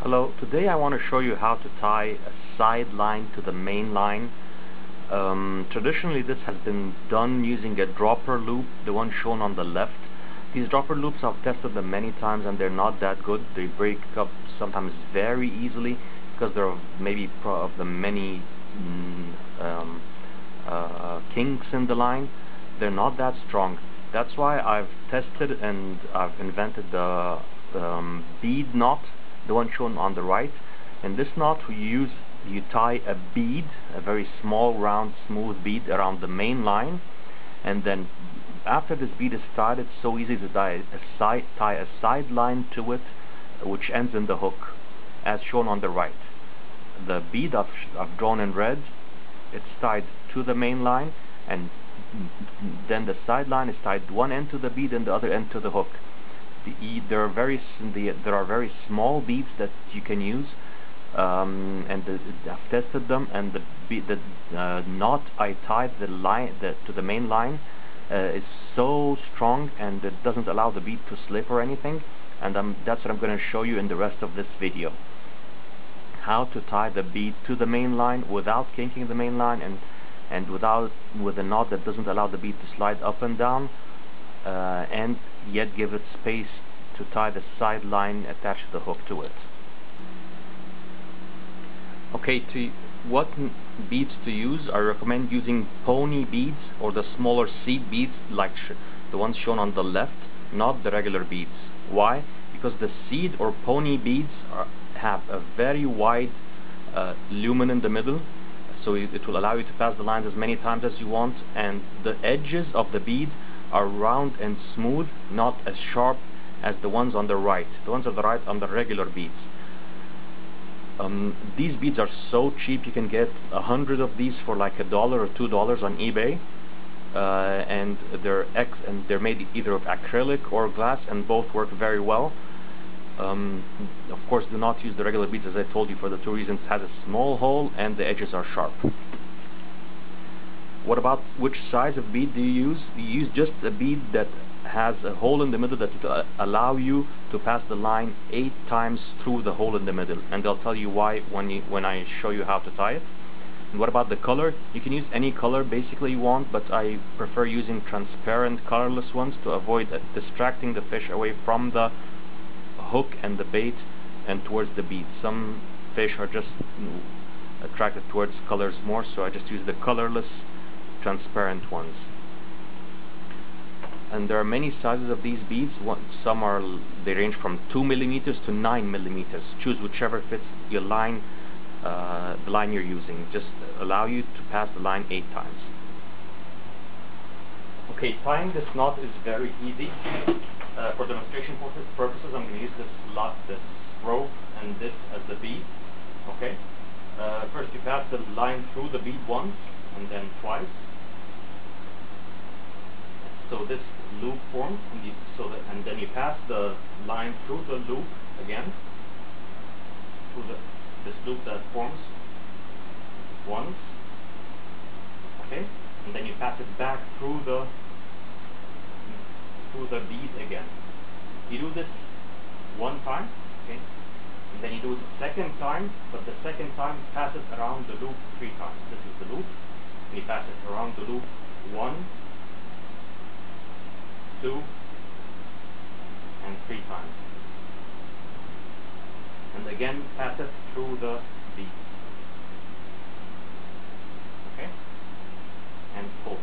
Hello, today I want to show you how to tie a side line to the main line. Traditionally this has been done using a dropper loop, the one shown on the left. These dropper loops, I've tested them many times and they're not that good. They break up sometimes very easily because they're maybe of the many kinks in the line. They're not that strong. That's why I've tested and I've invented the bead knot, the one shown on the right. In this knot you tie a bead, a very small round smooth bead around the main line, and then after this bead is tied, it's so easy to tie a side line to it, which ends in the hook as shown on the right. The bead I've drawn in red, it's tied to the main line, and then the side line is tied one end to the bead and the other end to the hook. There are very small beads that you can use, and I've tested them, and the knot I tied to the main line is so strong, and it doesn't allow the bead to slip or anything. And that's what I'm going to show you in the rest of this video. How to tie the bead to the main line without kinking the main line, and with a knot that doesn't allow the bead to slide up and down, and yet give it space to tie the side line attached to the hook to it. Okay, what beads to use? I recommend using pony beads or the smaller seed beads like the ones shown on the left, not the regular beads. Why? Because the seed or pony beads have a very wide lumen in the middle, so it will allow you to pass the lines as many times as you want, and the edges of the bead are round and smooth, not as sharp as the ones on the right. The ones on the right are the regular beads. These beads are so cheap, you can get 100 of these for like $1 or $2 on eBay, and they're made either of acrylic or glass, and both work very well. Of course, do not use the regular beads, as I told you, for the two reasons: it has a small hole and the edges are sharp. What about which size of bead do you use? You use just a bead that has a hole in the middle that will allow you to pass the line 8 times through the hole in the middle, and I'll tell you why when I show you how to tie it. And what about the color? You can use any color basically you want, but I prefer using transparent colorless ones to avoid distracting the fish away from the hook and the bait and towards the bead. Some fish are just attracted towards colors more, so I just use the colorless transparent ones. And there are many sizes of these beads. They range from 2 millimeters to 9 millimeters. Choose whichever fits your line, the line you're using. Just allow you to pass the line 8 times. Okay, tying this knot is very easy. For demonstration purposes, I'm going to use this rope and this as the bead. Okay. First, you pass the line through the bead once, and then twice. So this loop forms, and then you pass the line through the loop again, through this loop that forms once, okay, and then you pass it back through the bead again. You do this one time, okay, and then you do it a second time, but the second time pass it around the loop 3 times. This is the loop, and you pass it around the loop 1, 2, and 3 times, and again pass it through the bead, okay, and pull,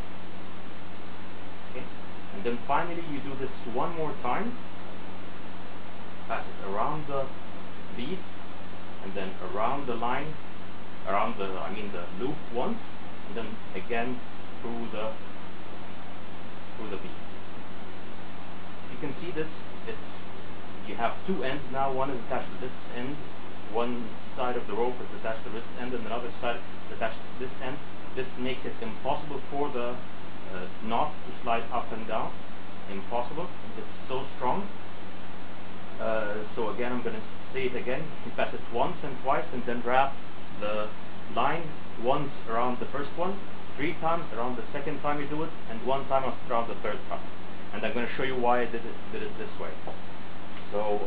okay, and then finally you do this one more time, pass it around the bead, and then around the line, the loop once, and then again through the bead. You can see this, you have 2 ends now. One is attached to this end, one side of the rope is attached to this end, and another side is attached to this end. This makes it impossible for the knot to slide up and down. Impossible. It's so strong. So again, I'm going to say it again. You pass it once and twice, and then wrap the line once around the first one, 3 times around the second time you do it, and 1 time around the third time. And I'm going to show you why I did it this way. So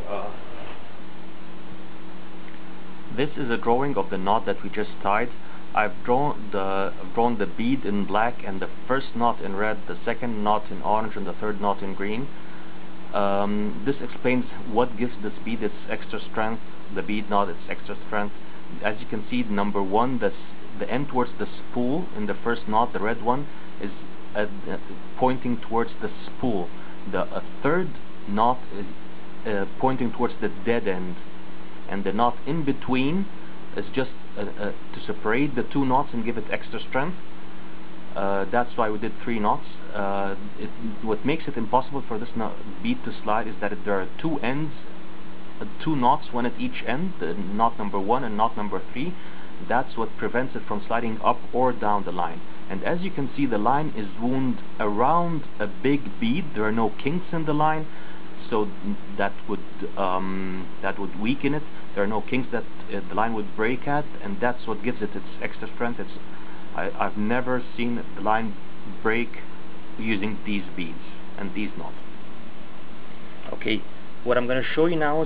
This is a drawing of the knot that we just tied. I've drawn the bead in black and the first knot in red, the second knot in orange, and the third knot in green. This explains what gives this bead its extra strength, the bead knot its extra strength. As you can see, number one, the end towards the spool in the first knot, the red one, is pointing towards the spool. The third knot is pointing towards the dead end, and the knot in between is just to separate the two knots and give it extra strength. That's why we did 3 knots. What makes it impossible for this bead to slide is that there are two ends, 2 knots, one at each end, knot number 1 and knot number 3. That's what prevents it from sliding up or down the line. And as you can see, the line is wound around a big bead. There are no kinks in the line, so that would weaken it. There are no kinks that the line would break at, and that's what gives it its extra strength. I've never seen the line break using these beads and these knots. Okay, what I'm going to show you now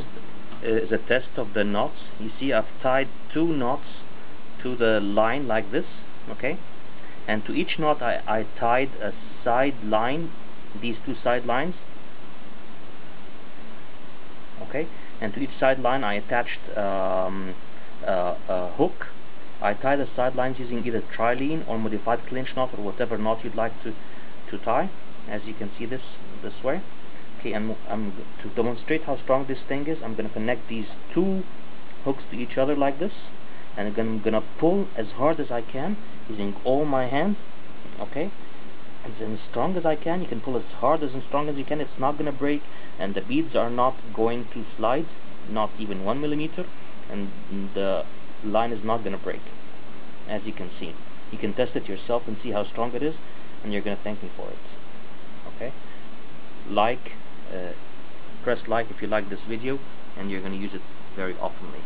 is a test of the knots. You see, I've tied 2 knots to the line like this, okay? And to each knot I tied a side line, these 2 side lines, okay? And to each side line I attached a hook. I tie the side lines using either trilene or modified clinch knot, or whatever knot you'd like to tie, as you can see this way. Okay, and to demonstrate how strong this thing is, I'm going to connect these 2 hooks to each other like this, and I'm going to pull as hard as I can using all my hands, okay? And as strong as I can. You can pull as hard and strong as you can. It's not going to break, and the beads are not going to slide, not even 1 millimeter, and the line is not going to break, as you can see. You can test it yourself and see how strong it is, and you're going to thank me for it. Okay, press like if you like this video, and you're going to use it very oftenly.